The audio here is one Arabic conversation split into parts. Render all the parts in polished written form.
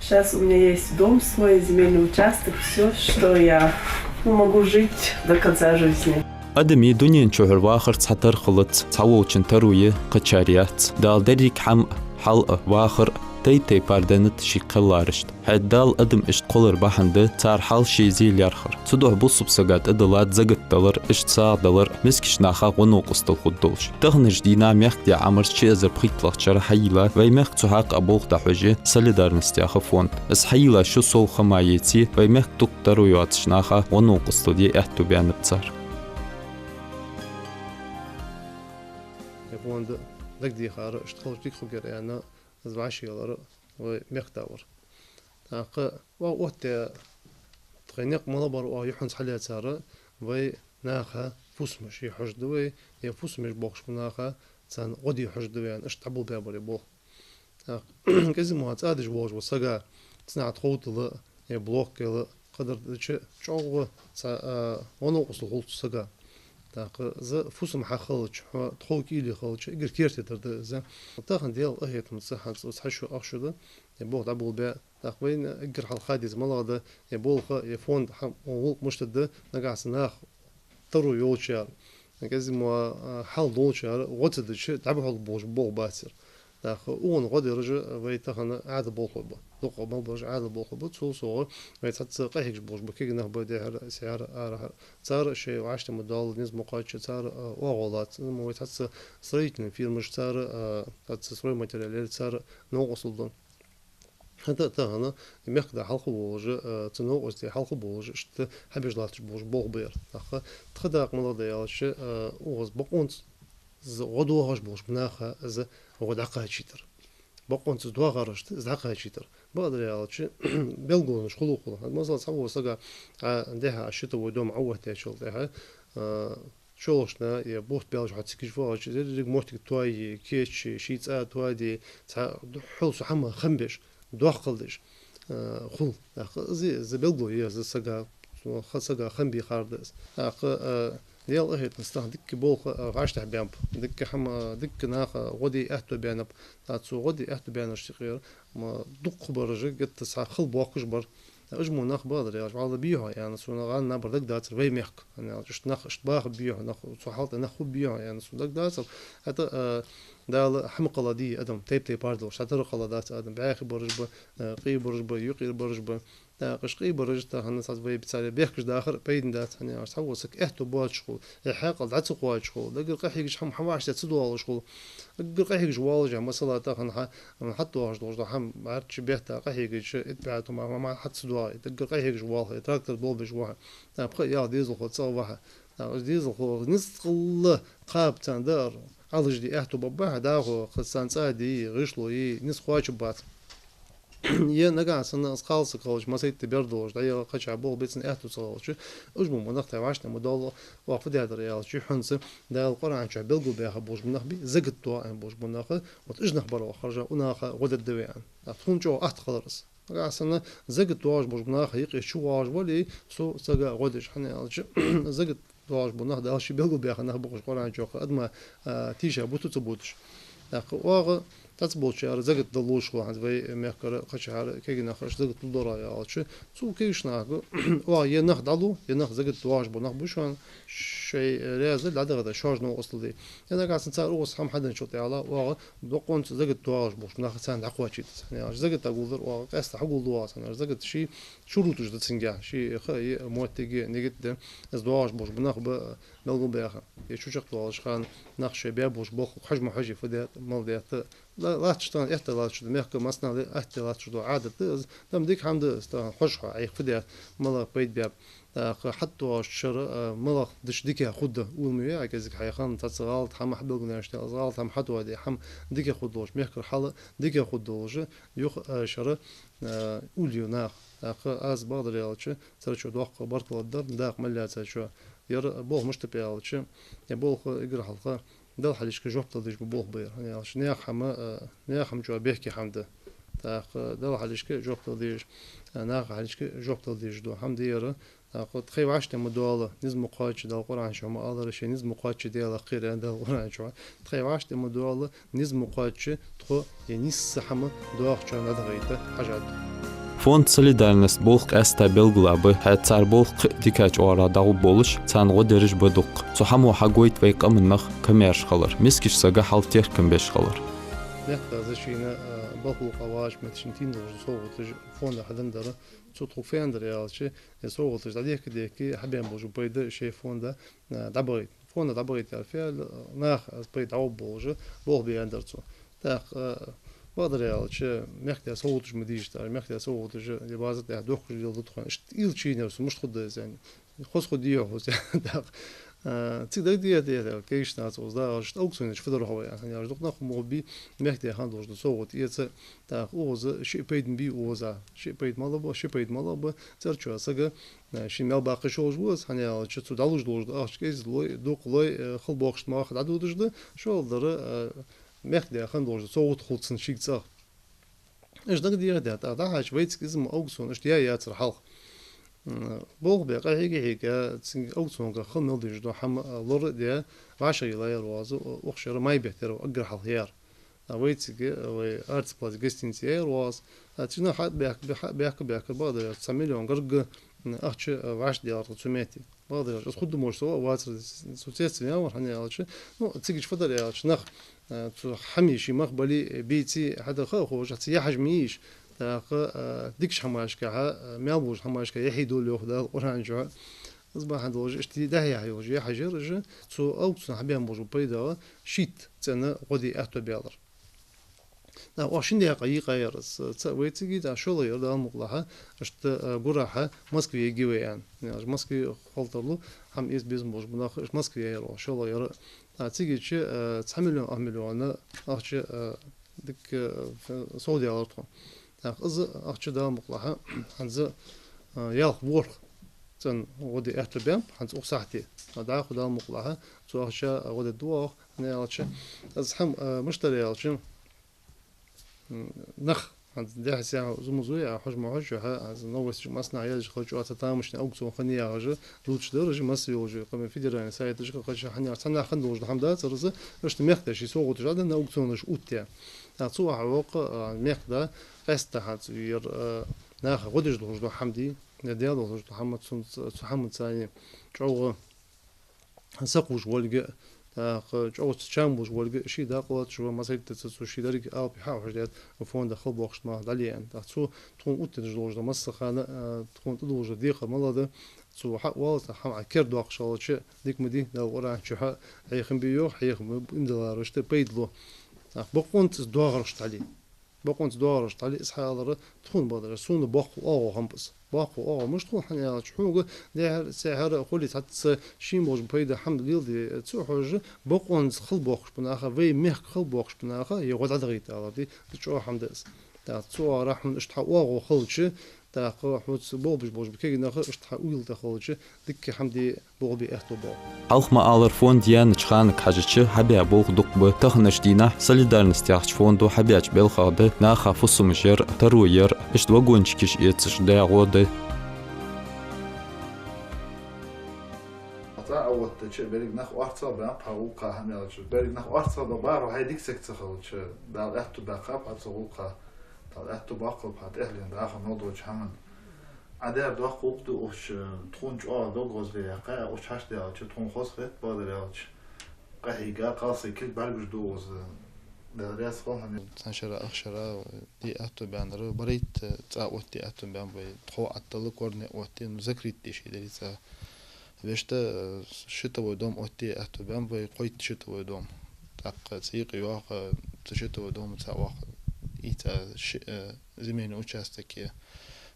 Сейчас у меня есть дом, свой земельный участок, все, что я могу жить до конца жизни. أدمي دنيا نشوهر واخر تحتر خلط تعووشن ترويه قشاريات دال دريك حم حلقة واخر تي باردنت شي قلارشت حدال أدم إشت قلر بحند تار حال شي زيل يرخر تدوح بصب سقات إدلات زقت دلر إشت ساع دلر مسكش ناخا ونوق استل خدولش تغنج دينا ميخ دي عمر شي أزر بخيطلق شر حيلا ويميخ تحاق أبوغ دحوجي ساليدار نستياخ فوند اس حيلا شو سول خمايتي ويميخ تقدروا يواتش ناخا ونوق استل دي احتو بيان بتسار يبون دك دي خار اشتغل ديك خجر يعني زعشي يلا ومختور تاق وقت تغنيق ملبر ويحنس حليت سارة وي ناخا فوسمش يحجد وي يفوسمش بوخش ناخا تان قدي حجد يعني اشتعبوا بابري بو تاق كذي ما تعادش بوش وسجا تصنع تخوت لا يبلوك لا قدر تشوغ ونو أصل خلط سجا تاق ز فوسم حخلش تخوك إلي خلش إجر كيرت ترد ز تاخن ديال أهيت متصحن صحشو أخشده يبوغ تعبوا بيع تقوين إجر حال خادز ملاده يبوغ يفون حم مشتد نقاس ناخ ترو يوشيال نكذي ما حال دولشيال وقت الشيء تعبوا البوج بوغ باسر تاخ اون غادي رجع ويتخن عاد بوخبه دوق بوج عاد بوخبه تو صور ويتحط قهيج بوج بكي نخ بده سعر ار صار شيء وعشت مدال نز مقاش صار اوغلات مو يتحط صريتن في مش صار تصوير ماتيريال صار نوصل حتى تاعنا يمخد حلقة بوج تنو أستي حلقة بوج شت حبيج لاتش بوج بوغ بير تاخ تخداق ملا ديالش اوز بقونت غدو هاش بوش بناخا از غد عقا هاتشيتر بقونت دوا غارشت از عقا هاتشيتر بقدر يالش بلغون شخلو خلو هاد مثلا صابو سقا عندها عشتا ودوم عوه تاشل دها شولشنا يا بوت بيلج حد سكيش فوج ريق موتك تواي كيتش شيت تواي دي حلص حما خنبش دوا قلدش خل زي بلغو يا زي سقا سقا خنبي خاردس ديال أهيت نستخدم دك بوخ عشت بيامب دك حما دك ناخ غدي أهتو بيانب تاتسو غدي أهتو بيان اشتغير ما دق برج قد تسع خل بوخش بر أجمو ناخ بادر يا على بيها يعني سونا غان نبر دك داتر وي ميخ يعني اشت ناخ اشت باخ بيها ناخ صحالت ناخ بيها يعني سو دك داتر حتى دال حمق لدي أدم تيب باردو شاتر قلادات أدم بعاخ برج قي برج يقي برج قشقي برجتا هن صاد في بتسالي بيحكش داخل بيدن دات هني أرتحوسك إحتو بوات شغل الحاق العتق قوات شغل دقر قحيش حم حواش تسدوال شغل دقر قحيش والجا مثلا تاخن حتى واش دوش حم عرتش بيحتا قحيش اتبعتو ما حد سدوال دقر قحيش وال تراكتر دول بجوا تبقى يا ديزل خو تصو واحد ديزل خو نسقل قاب تندار على جدي إحتو بباه داخو خسان صادي غشلو نسخواش بات يه نجا سنة أسقال سقالش ما سيت بيردوش ده قش عبول بيتن إحتو سقالش أجمع مناقة وعشنا مدلل وقف ده الريال شو حنسة ده القرآن شو بيلقو بيها بوش مناخبي زقت طوع بوش مناخة وتجنح برا خرجة وناخة غدا الدويان تكون جو أحد خلاص نجا سنة زقت طوعش بوش مناخة يقي شو واش ولي سو سجا غدش حنا زقت طوعش مناخة ده شو بيلقو بيها ناخ بوش قرآن شو أدم تيجا بوتو تبوتش واغ تتبوتش على زقت دلوش واحد في ميكر خش على كي نخرج زقت الدورة يا عالش سو كيش ناقو وا ينخ دلو ينخ زقت واش بنخ بوشان شيء لازم لا ده شارج نو أصل دي أنا قاعد نسأل أوس هم حدا نشوط على وا بقون زقت واش بوش نخ سان عقوة شيء يعني زقت أقول وا قاست حقول دواس أنا زقت شيء شروط جد تسنجح شيء خي موتجي نجد از دواش بوش بنخ بلغو بياخا يشوف شق دواش خان نخش بيابوش بوخ حجم حجي فديت مال ديت لا تشتغل احتلال شو ميحكي مثلا احتلال شو عادة دم ديك حمد استان حشها أي فديت ملا بيت بياب حتى الشر ملا دش ديك خده والمياه كذا حيخان تصغالت حم حبل قلنا اشتغل صغالت حم حتى ودي حم ديك خدوش ميحكي حلا ديك خدوش يخ شر أوليو ناخ از بعض ريالش ترى دوق برك الدر داق مليات شو ير بوه مش تبيالش يبوه يقرأ حلقة دل حديش كجوب تلديش ببوه بير يعني عش نيا حم جو بيحكي حمده تاخ دل حديش كجوب تلديش ناخ حديش كجوب تلديش دو حمد يرى تاخ تخي وعشت مدوالة نزم قاتش دل قرآن شو ما الله رشي نزم قاتش ديال خير دل قرآن شو تخي وعشت مدوالة نزم قاتش تخو يعني نص حما دواخ شو نادغيته حاجات Fond Solidarnost bolq asta belgulabı hatsar bolq dikaç ora dağı boluş çanğı deriş boduq. Su hamu hagoyt ve qamınaq kamerş qalır. Miskiş saga halter kimbeş qalır. نحن زشينا بطل قواش متشنتين درج صوت فون حدن درا صوت فين در يالشي صوت عليك ديكي حبيان بوجو بيد شي فون ده دبريت فون دبريت الفعل ناخ بيد عوب بوجو بوغ بيان درتو تاخ بقدر يالشي محتاج صوتش مديش تاع محتاج صوتش لبازت ده دوخ يل دخل اشتيل شي نفس مش خد يعني خص خديه هو تاخ تقدر دي كيش ناس وزدا شت أوكسون إيش فدروا هوا يعني أرجوك ناخذ مغبي مهدي خان دوش صوت يتس تاخ أوز شيء بيد بي أوزا شيء بيد مالبا شيء بيد مالبا ترجع سجى شيء مال باقي شو جوز يعني شت دالوج دوش أش كيس لوي دوق لوي خل باقش ما أخذ عدو دوش ده شو الدر مهدي خان دوش صوت خلصن شيء صار إيش نقدر ده ده هاش ويتس اسم أوكسون إيش تيا ياتر حلق بوغ بقى هيك تسنج أوتسونغ خلنا ديج دو حم لور دي عشرة يلاير وازو وخشر ما يبهتر وأقر حليار ويتسجي وأرتس بلاس جستين سير واز تشنا حد بيحك بعد 9 مليون قرق أخش 10 ديار تسميتي بعد أس خد مش سوا واتر سوتيس يا ورحني على نو تيجي فضل يا شنخ حميشي مقبلي بيتي حدا خو جاتي حجميش ديكش حماشكها ميابوش حماشكها يحيدوا له خدا أورانجوا أصبح عند وجه اشتي ده هي وجه حجر رجع سو أو حبيان بوجو بيدا شيت تنا قدي أحتو بيالر نا واشين ده قاي قايرس ويتيجي ده شو لير ده مقلها اشت جراحة مسكوي يجيوه يعني مسكوي خالطرلو هم إيز بيزم بوج بناخ مسكوي يرو شو لير تيجي شيء 9 مليون 10 مليون أخش ديك سعودي على طول أخذ أخذ ده مقلها هنز يالخ ورخ تن ودي أحتبام هنز أقصحتي هذا أخذ ده مقلها تو أخذ ودي دوار نيالش أزحم مشتري يالش نخ هنز ده ساعة زمزوية حج معج هذا نوبس مصنع يلج خرج أتتامش نأوكسو خنيا عج لوتش درج مصري وج قام في دران سايت جك خرج حنيا صنع خندوج الحمد ترز رشت مختش يسوق تجاد نأوكسو نش أوتيا نتصو عواق مخدا قسته هات ير ناخ غدج دوج حمدي نديال دوج محمد محمد ثاني جو سقوج ولق جو تشامبوج ولق شي داقلت شو مسيت تسو شي درك أو بحاول جات وفون دخل بوخش ما داليان تسو تكون أوت دوج مسخانة تكون دوج دقيقة ملده تسو حق والله حم كير دوق شالش ديك مدي لو ورا شو حيخم بيو حيخم بندلار وشت بيدلو بقونت دوغرشت عليه بقونت دوغرشت عليه إسحاق تكون بدر سون باقو همبس باقو مش تكون حنا شحوق ده سعر خلي تحت شيء موج بيد حمد ليل تسو حاجة بقونت خل باقش بناخه في مخ خل باقش بناخه يقعد عدغيت على دي تشو حمدس تسو راح من اشتحوا خلش تاخو حوت بوبش بوج بكي ناخو اشتحويل تخلش دك حمدي بوبي احتبا Halk mağalır fond yan çıxanık hacıçı habya boğ duqbu tığnış dina solidarnost yaxç fondu habyaç belxadı na xafusum jer taruyer işt vagonçkiş etiş dağodı تعودت شيء بالك نخ أرصى بنبها هم يلا شو بالك نخ أرصى دبار وهيديك سكت خلص شو دال أحتو بقاب أتصوقها دال أحتو بقاب هات أهلي داخل نوضوج همن عدار دوخ قوقدو وش تخونج دو غوز لياقة وش هاش ديال شو تخون خوص خيط بادر يال قهيقة قاصي كل بالجش دوز دارياس خلهم تنشر أخشرة دي أحتو بانرو بريت تعود دي أحتو بان بي تخو عطلق ورني وقتي مذاكرة دي شي داري بيشتا شتا ودوم أوتي أحتو بان بي قويت شتا ودوم تاق تسيقي واقع تشتا ودوم تاواق إيتا زمين أوشاستكي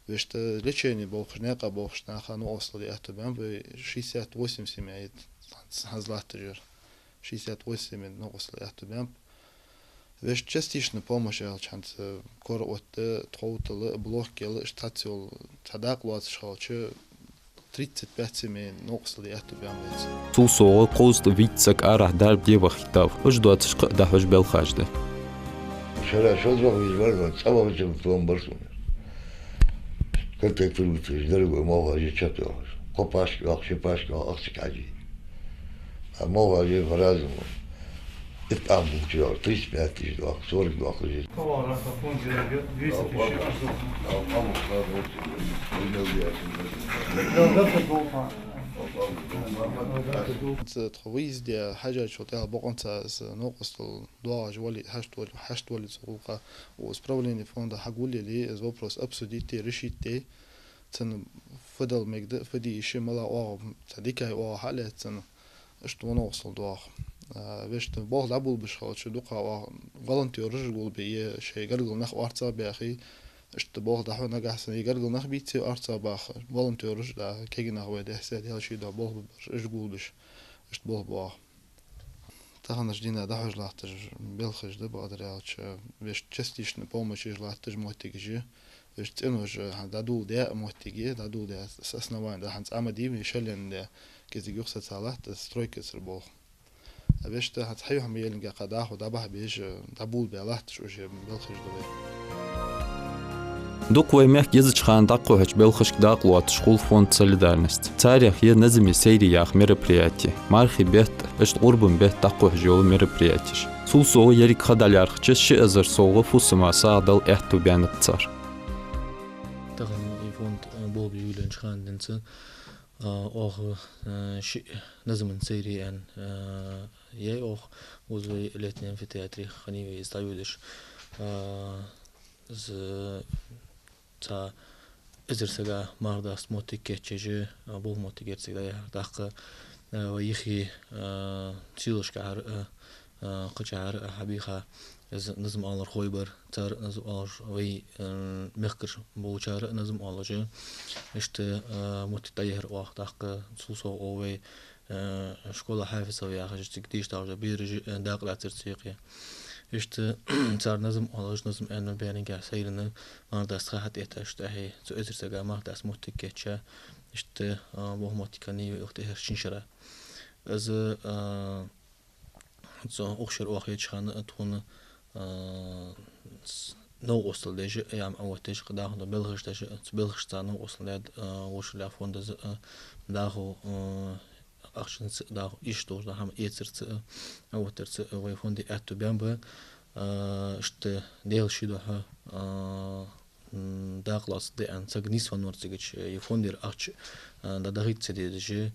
بيشتا ليشيني بوخشناقة بوخشناقة نوصل دي أحتو بان بي 68 سمعيت هزلات تجر 68 نوصل دي أحتو بان Веш частично помощь чант кор от троутл блокел штациол тадак луат шалчы 35 семей ноксли яту бямвец. Тусоо qost витсак арах дарб дева хитав. Уж 20 да хош бел хажды. Шара шодрог визварга цававчем план барсун. Калтек филутиш дерго мова же чато. Копашки, ахшипашки, ахсикаji. А мова же вразум. Там бухчил, ты спят, ты что, 40 бахли. تخويز دي حاجة شو تها بقنصة نقص الدواج ولي حشت ولي سقوقة وسبراوليني فوندا حقولي لي زوبروس أبسوديتي رشيتي تن فضل مقد فدي إشي ملا أو تديك أو حالة تن اشتو نوصل دواج باش تبوه لعبول بشخال شو دوقا غلطي ورجل بيه شيء قرقل نخ أرتا بأخي اشتباه ده حنا جحسن يقرقل نخ بيتي أرتا باخ فولنتيرش ده كيجي نخوي ده سيد هالشي ده بوه اشجولش اشتباه باخ تهانش دينا ده حج لحتج بلخش ده بقدر يعطش باش تشتيش نبومش لحتج موتيجي باش تنوج دادو ده موتيجي دادو ده أساسنا وين ده هنس عمدي ميشلين ده كذي يخسر صلاح ده سترويك سربوخ باش ده هتحيوهم يلقى قداح ودبح بيش دبول بيلحتش وش بلخش ده دوق ويميح يزجخان داقوهج بلخشك داقوات شغل فوند солидарность. Царях е назими сериях мероприятий. Мархи бет ешт урбан бет дاقوهج жол мероприятий. Сул соғы ерик хадалярхчы ши азыр соғы фусыма сағдал эхту бәніп цар. Тағын фонд бол бүйілін шығандынсы оғы ши назымын сериян е оғы өзі летний амфитеатрих ханиве издаудыш تا ازرسگا مرداست موتیکه چیجی بول موتیکه سگای داخل و یخی چیلش کار قچار حبیخا از نظم آلر خویبر تر نظم آلر وی مخکر بولچار نظم آلرجه اشت موتیتایهر وقت داخل سوسو اوی شکل حافظ وی آخرش تکدیش دارجه بیرج داخل اترسیقی اشت صار نظم علىش نظم أنا بيانين قاعد سيرنا ما داس خاطر يتأشت هي سو إزر سجى ما داس موتيكتشا اشت بوه موتيكاني وقتها شنشرة از سو أخشر واحد شخان تون نو أصل ديج يام أول تيج قداه ده بلغش ديج بلغش تانو أصل ده وش لا فون ده داهو أخشن ده إيشتوش ده هم يترت أو ترت ويفوندي أتو بينبه شت ديل شيدوها ده خلاص ده أن سجنيس فنور تيجي يفوندير أخش ده دقيت سديدجي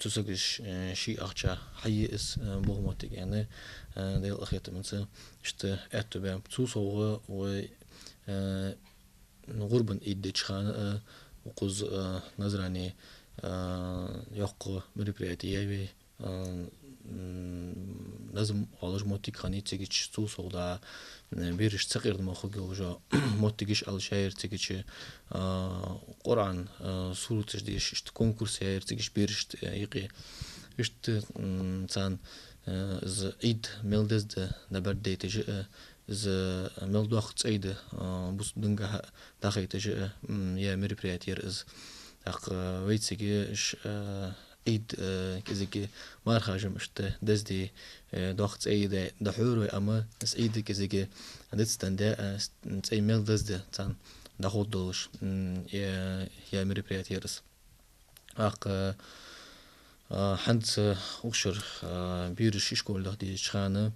تسجش شيء أخشى حي إس بوهماتيك يعني ديل أخيت من سه شت أتو بين بتوصوا و غربن إيدج خان وقز نظراني يقو مريبرياتي لازم على موتيك خاني تيجي توصل دا بيرش تغير دماغك وجا موتيكش على شاير تيجي قرآن سورة تجديش إشت كونكورس شاير تيجي بيرش يقي إشت إنسان إز عيد ملدز نبر دي تجي إز ملد وقت عيد بس دنجها داخل تجي يا مريبرياتي إز أق ويتسيجيش عيد كذا ما رخاجم إشته دزدي ضغط عيد دحور أما اس عيد كذا عدد استنداء تأي ميل دزده تان دخول دولش يا مريبرياتيرس أق حد أكشر بيرش إشكول ده دي شخانة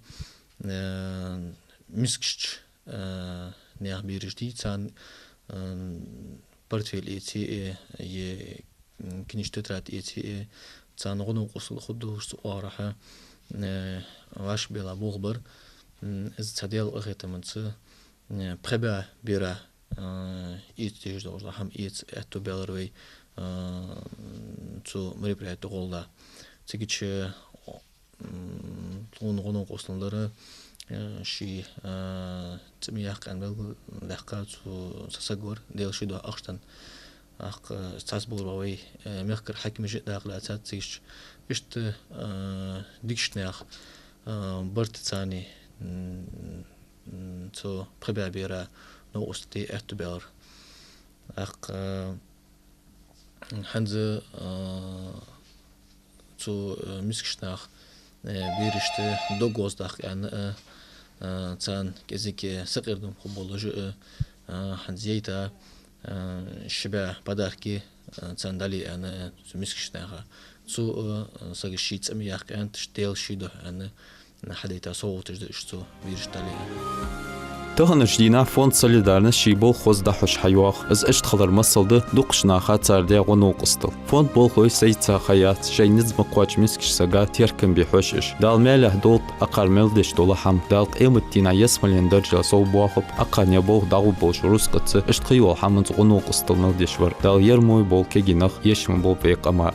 مسكش نيا بيرش دي تان بارتفيل إيتي ي كنيش تترات إيتي تان غنو قصل خدوش سؤارها واش بلا بوغبر إز تديل أخيت منص بخبا بيرا إيتي جدوش هم إيت أتو بيلروي تو مريبريات تقولدا تيجيش غنو قصلları شي تمياق عن بل لحقات وسسجور ديال شي دو أخشتن أخ استعصبور بوي مخكر حكم جد داخل أسات تيش إشت ديكشناخ برت ثاني تو بخبا بيرا نو أستي أتبار أخ حنز تو مسكشناخ بيرشت دوغوز داخل يعني تان كذيك سقيردم خبولوج حنزيتا شبه بداركي تان دالي أنا مسكشناخ تو سقشيت أمياخ أنت شتيل شيدو أنا حديتا صوت جد اشتو بيرشتالي تهنش دينا فوند солидарность شيبول خوز دحوش حيواخ از اشت خلر مصل ده دوقشنا خاطر دي غنوق استل فوند بول خوي سيتا خيات شي نزم قواج مسكش ساقا تيركن بيحوشش دال ماله دوت اقار ملدش دولحم دال قيمت دينا يسملين درجة صول بواخب اقار نيبوغ داغو بولش روسقتس اشت خيوال حمنز غنوق استل ملدش ور دال يرموي بول كيجي نخ يشم بول بيق اما